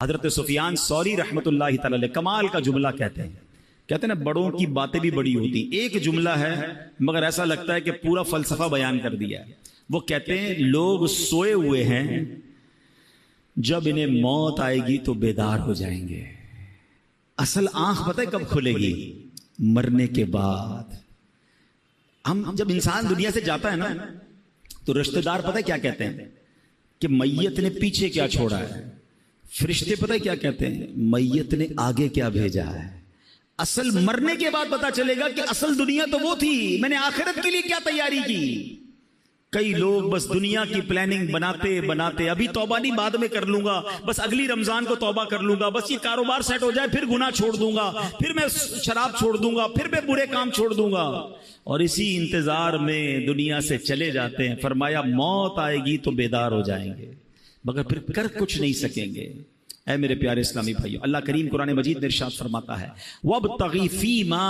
حضرت سفیان ثوری رحمۃ اللہ تعالی علیہ کمال کا جملہ کہتے ہیں نا بڑوں کی باتیں بھی بڑی ہوتی ہیں. ایک جملہ ہے مگر ایسا لگتا ہے کہ پورا فلسفہ بیان کر دیا ہے. وہ کہتے ہیں لوگ سوئے ہوئے ہیں، جب انہیں موت آئے گی تو بیدار ہو جائیں گے. اصل آنکھ پتہ ہے کب کھلے گی؟ مرنے کے بعد. ہم جب انسان دنیا سے جاتا ہے نا تو رشتہ دار پتہ ہے کیا کہتے ہیں کہ میت نے پیچھے کیا چھوڑا ہے. فرشتے پتہ ہے کیا کہتے ہیں؟ میت نے آگے کیا بھیجا ہے. اصل مرنے کے بعد پتہ چلے گا کہ اصل دنیا تو وہ تھی، میں نے آخرت کے لیے کیا تیاری کی. کئی لوگ بس دنیا کی پلاننگ بناتے بناتے ابھی توبہ نہیں بعد میں کر لوں گا، بس اگلی رمضان کو توبہ کر لوں گا، بس یہ کاروبار سیٹ ہو جائے پھر گناہ چھوڑ دوں گا، پھر میں شراب چھوڑ دوں گا، پھر میں برے کام چھوڑ دوں گا، اور اسی انتظار میں دنیا سے چلے جاتے ہیں. فرمایا موت آئے گی تو بیدار ہو جائیں گے مگر پھر کر کچھ نہیں سکیں گے. اے میرے پیارے اسلامی بھائیو، اللہ کریم قرآن مجید میں ارشاد فرماتا ہے وَابْتَغِ فِي مَا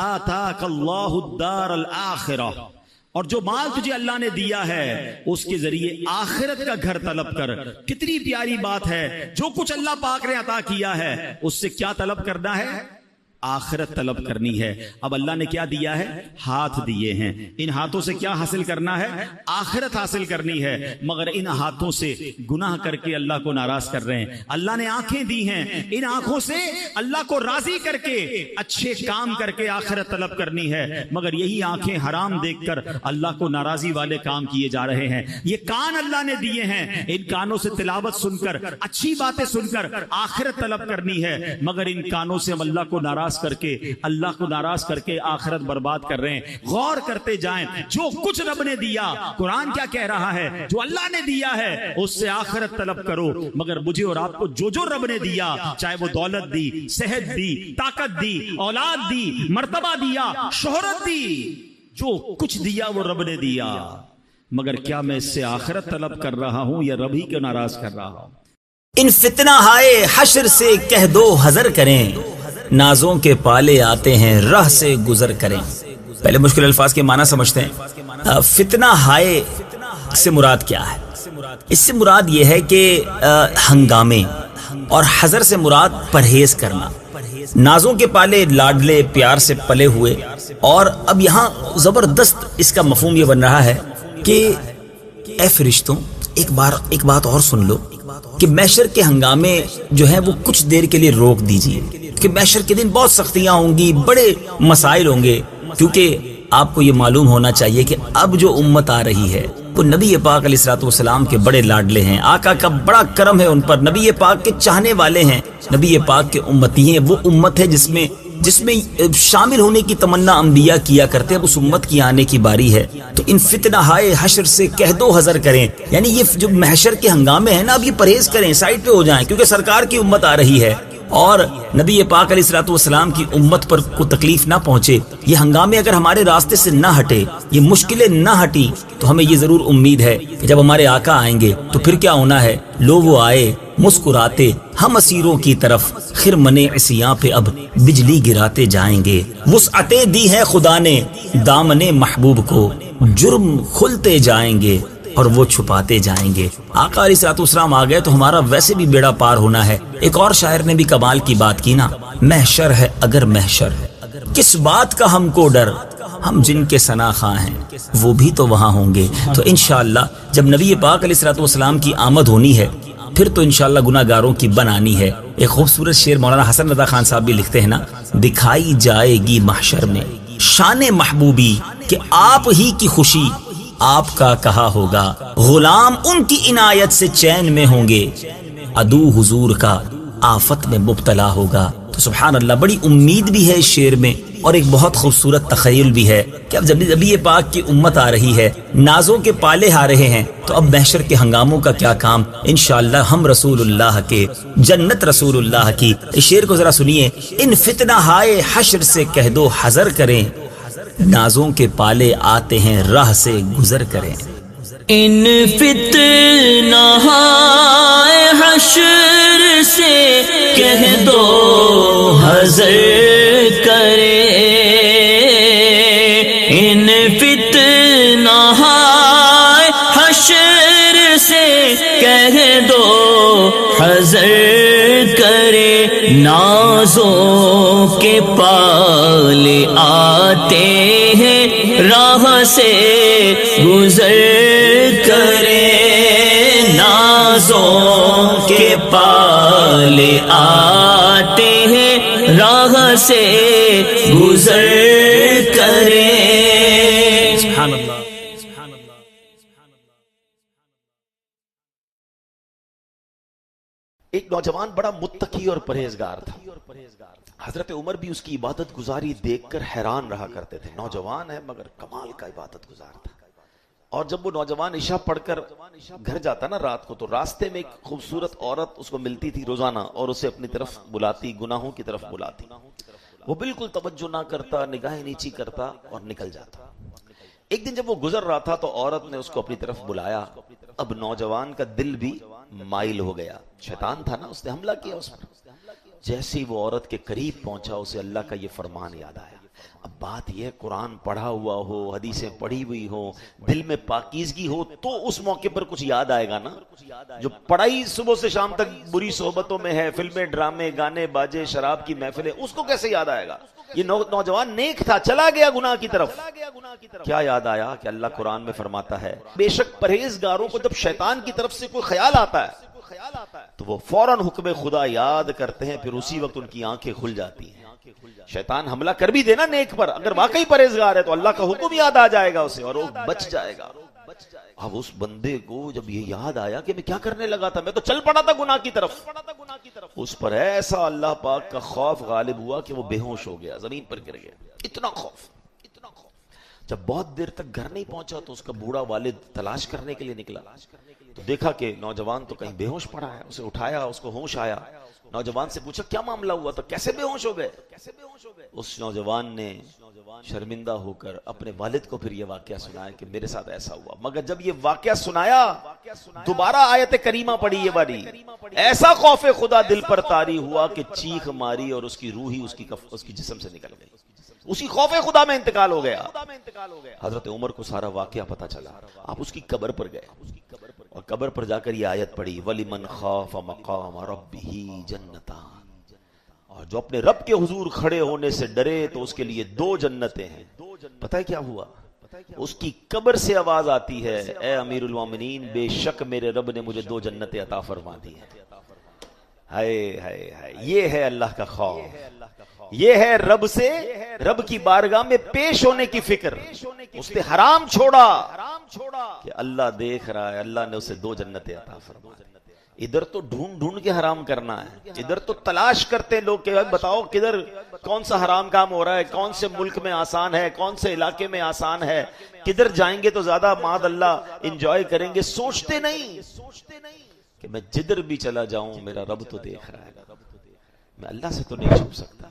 آتَاكَ اللَّهُ الدَّارَ الْآخِرَةَ، اور جو مال تجھے اللہ نے دیا ہے اس کے ذریعے آخرت کا گھر طلب کر. کتنی پیاری بات ہے، جو کچھ اللہ پاک نے عطا کیا ہے اس سے کیا طلب کرنا ہے؟ آخرت طلب کرنی ہے. اب اللہ نے کیا دیا ہے؟ ہاتھ دیے ہیں. ان ہاتھوں سے کیا حاصل کرنا ہے؟ آخرت حاصل کرنی ہے. مگر ان ہاتھوں سے گناہ کر کے اللہ کو ناراض کر رہے ہیں. اللہ نے آنکھیں دی ہیں، ان آنکھوں سے اللہ کو راضی کر کے اچھے کام کر کے آخرت طلب کرنی ہے. مگر یہی آنکھیں حرام دیکھ کر اللہ کو ناراضی والے کام کیے جا رہے ہیں. یہ کان اللہ نے دیے ہیں، ان کانوں سے تلاوت سن کر اچھی باتیں سن کر آخرت طلب کرنی ہے. مگر ان کانوں سے ہم اللہ کو ناراض کر کے اللہ کو ناراض کر کے آخرت برباد کر رہے ہیں. غور کرتے جائیں، جو کچھ رب نے دیا، قرآن کیا کہہ رہا ہے؟ جو اللہ نے دیا ہے اس سے آخرت طلب کرو. مگر مجھے اور آپ کو جو رب نے دیا، چاہے وہ دولت دی، صحت دی، طاقت دی، اولاد دی، مرتبہ دیا، شہرت دی، جو کچھ دیا وہ رب نے دیا. مگر کیا میں اس سے آخرت طلب کر رہا ہوں یا رب ہی کو ناراض کر رہا ہوں؟ ان فتنہ ہائے حشر سے کہہ دو حذر کریں، نازوں کے پالے آتے ہیں راہ سے گزر کریں. پہلے مشکل الفاظ کے معنی سمجھتے ہیں. فتنہ ہائے سے مراد کیا ہے؟ اس سے مراد یہ ہے کہ ہنگامے، اور حذر سے مراد پرہیز کرنا. نازوں کے پالے لاڈلے پیار سے پلے ہوئے، اور اب یہاں زبردست اس کا مفہوم یہ بن رہا ہے کہ اے فرشتوں ایک بات اور سن لو کہ محشر کے ہنگامے جو ہیں وہ کچھ دیر کے لیے روک دیجئے، کہ محشر کے دن بہت سختیاں ہوں گی، بڑے مسائل ہوں گے. کیونکہ آپ کو یہ معلوم ہونا چاہیے کہ اب جو امت آ رہی ہے وہ نبی پاک علیہ الصلوۃ والسلام کے بڑے لاڈلے ہیں. آقا کا بڑا کرم ہے ان پر، نبی پاک کے چاہنے والے ہیں، نبی پاک کے امتی ہیں. وہ امت ہے جس میں شامل ہونے کی تمنا انبیاء کیا کرتے ہیں. اس امت کی آنے کی باری ہے. تو ان فتنہ ہائے حشر سے کہہ دو حذر کریں، یعنی یہ جو محشر کے ہنگامے ہیں نا، اب یہ پرہیز کریں، سائڈ پہ ہو جائیں، کیونکہ سرکار کی امت آ رہی ہے اور نبی پاک علیہ الصلوۃ والسلام کی امت پر کوئی تکلیف نہ پہنچے. یہ ہنگامے اگر ہمارے راستے سے نہ ہٹے، یہ مشکلیں نہ ہٹی، تو ہمیں یہ ضرور امید ہے کہ جب ہمارے آقا آئیں گے تو پھر کیا ہونا ہے؟ لو وہ آئے مسکراتے ہم اسیروں کی طرف، خرمن عصیاں پہ اب بجلی گراتے جائیں گے. وسعتیں دی ہے خدا نے دامن محبوب کو، جرم کھلتے جائیں گے اور وہ چھپاتے جائیں گے. آقا علیہ الصلوۃ والسلام آ گئے تو ہمارا ویسے بھی بیڑا پار ہونا ہے. ایک اور شاعر نے بھی کمال کی بات کی نا، محشر ہے اگر محشر ہے، کس بات کا ہم کو ڈر، ہم جن کے ثنا خواں ہیں وہ بھی تو وہاں ہوں گے. تو انشاءاللہ جب نبی پاک علیہ الصلوۃ والسلام کی آمد ہونی ہے پھر تو انشاءاللہ گناہ گاروں کی بنانی ہے. ایک خوبصورت شعر مولانا حسن رضا خان صاحب بھی لکھتے ہیں نا، دکھائی جائے گی محشر میں شان محبوبی، کہ آپ ہی کی خوشی آپ کا کہا ہوگا، غلام ان کی عنایت سے چین میں ہوں گے، عدو حضور کا آفت میں مبتلا ہوگا. تو سبحان اللہ، بڑی امید بھی ہے اس شعر میں، اور ایک بہت خوبصورت تخیل بھی ہے کہ اب جب نبی پاک کی امت آ رہی ہے، نازوں کے پالے آ رہے ہیں، تو اب محشر کے ہنگاموں کا کیا کام. انشاءاللہ ہم رسول اللہ کے، جنت رسول اللہ کی. اس شعر کو ذرا سنیے، ان فتنہ ہائے حشر سے کہہ دو حذر کریں، نازوں کے پالے آتے ہیں راہ سے گزر کریں. ان فتنہ ہائے حشر سے کہہ دو حذر کریں، ان فتنہ ہائے حشر سے کہہ دو حذر کرے نازوں کے پالے آتے ہیں راہ سے گزر کرے نازوں کے پالے آتے ہیں راہ سے گزر کرے. سبحان اللہ. ایک نوجوان بڑا متقی اور پرہیزگار تھا. حضرت عمر بھی اس کی عبادت گزاری دیکھ کر حیران رہا کرتے تھے. نوجوان ہے مگر کمال کا عبادت گزار تھا. اور جب وہ نوجوان عشاء پڑھ کر گھر جاتا نا رات کو, تو راستے میں ایک خوبصورت عورت اس کو ملتی تھی روزانہ اور اسے اپنی طرف بلاتی, گناہوں کی طرف بلاتی. وہ بالکل توجہ نہ کرتا, نگاہیں نیچی کرتا اور نکل جاتا. ایک دن جب وہ گزر رہا تھا تو عورت نے اس کو اپنی طرف بلایا. اب نوجوان کا دل بھی مائل ہو گیا. شیطان تھا نا, اس نے حملہ کیا اس پر. جیسے ہی وہ عورت کے قریب پہنچا اسے اللہ کا یہ فرمان یاد آیا. اب بات یہ, قرآن پڑھا ہوا ہو, حدیثیں پڑھی ہوئی ہو, دل میں پاکیزگی ہو تو اس موقع پر کچھ یاد آئے گا نا. جو پڑھائی صبح سے شام تک بری صحبتوں میں ہے, فلمیں, ڈرامے, گانے باجے, شراب کی محفلیں, اس کو کیسے یاد آئے گا؟ یہ نوجوان نیک تھا, چلا گیا گناہ کی طرف. کیا یاد آیا کہ اللہ قرآن میں فرماتا ہے بے شک پرہیزگاروں کو جب شیطان کی طرف سے کوئی خیال آتا ہے تو وہ فوراً حکم خدا یاد کرتے ہیں, پھر اسی وقت ان کی آنکھیں کھل جاتی ہیں. شیطان حملہ کر بھی دینا نیک پر, اگر واقعی پرہیزگار ہے تو اللہ کا حکم یاد آ جائے گا اسے اور وہ بچ جائے گا. اب اس بندے کو جب یہ یاد آیا کہ میں کیا کرنے لگا تھا, میں تو چل پڑا تھا گناہ کی طرف, اس پر ایسا اللہ پاک کا خوف غالب ہوا کہ وہ بے ہوش ہو گیا, زمین پر گر گیا. اتنا خوف. جب بہت دیر تک گھر نہیں پہنچا تو اس کا بوڑھا والد تلاش کرنے کے لیے نکلا, تو دیکھا کہ نوجوان تو کہیں بے ہوش پڑا ہے. اسے اٹھایا, اس کو ہوش آیا. نوجوان سے پوچھا کیا معاملہ ہوا تھا, کیسے بے ہوش ہو گئے؟ اس نوجوان نے شرمندہ ہو کر اپنے والد کو پھر یہ واقعہ سنایا کہ میرے ساتھ ایسا ہوا. مگر جب یہ واقعہ سنایا دوبارہ آیت کریمہ پڑھی یہ باری, ایسا خوف خدا دل پر طاری ہوا کہ چیخ ماری اور اس کی روح ہی اس کی جسم سے نکل گئی. اسی خوف خدا میں انتقال ہو گیا. حضرت عمر کو سارا واقعہ پتا چلا. آپ اس کی قبر پر گئے اور قبر پر جا کر یہ آیت پڑھی وَلِمَنْ خَافَ مَقَامَ رَبِّهِ جَنَّتَانِ, اور جو اپنے رب کے حضور کھڑے ہونے سے ڈرے تو اس کے لیے 2 جنتیں ہیں. پتہ ہے کیا ہوا؟ اس کی قبر سے آواز آتی ہے اے امیر المومنین, بے شک میرے رب نے مجھے 2 جنتیں عطا فرما دی ہیں. ہائے ہائے ہائے, یہ ہے اللہ کا خوف, یہ ہے رب سے, رب کی بارگاہ میں پیش ہونے کی فکر. اس نے حرام چھوڑا کہ اللہ دیکھ رہا ہے, اللہ نے اسے 2 جنتیں عطا فرما دی. ادھر تو ڈھونڈ ڈھونڈ کے حرام کرنا ہے, ادھر تو تلاش کرتے ہیں لوگ کہ بتاؤ کدھر کون سا حرام کام ہو رہا ہے, کون سے ملک میں آسان ہے, کون سے علاقے میں آسان ہے, کدھر جائیں گے تو زیادہ معاذ اللہ انجوائے کریں گے. سوچتے نہیں کہ میں جدھر بھی چلا جاؤں میرا رب تو دیکھ رہا ہے, میں اللہ سے تو نہیں چھپ سکتا.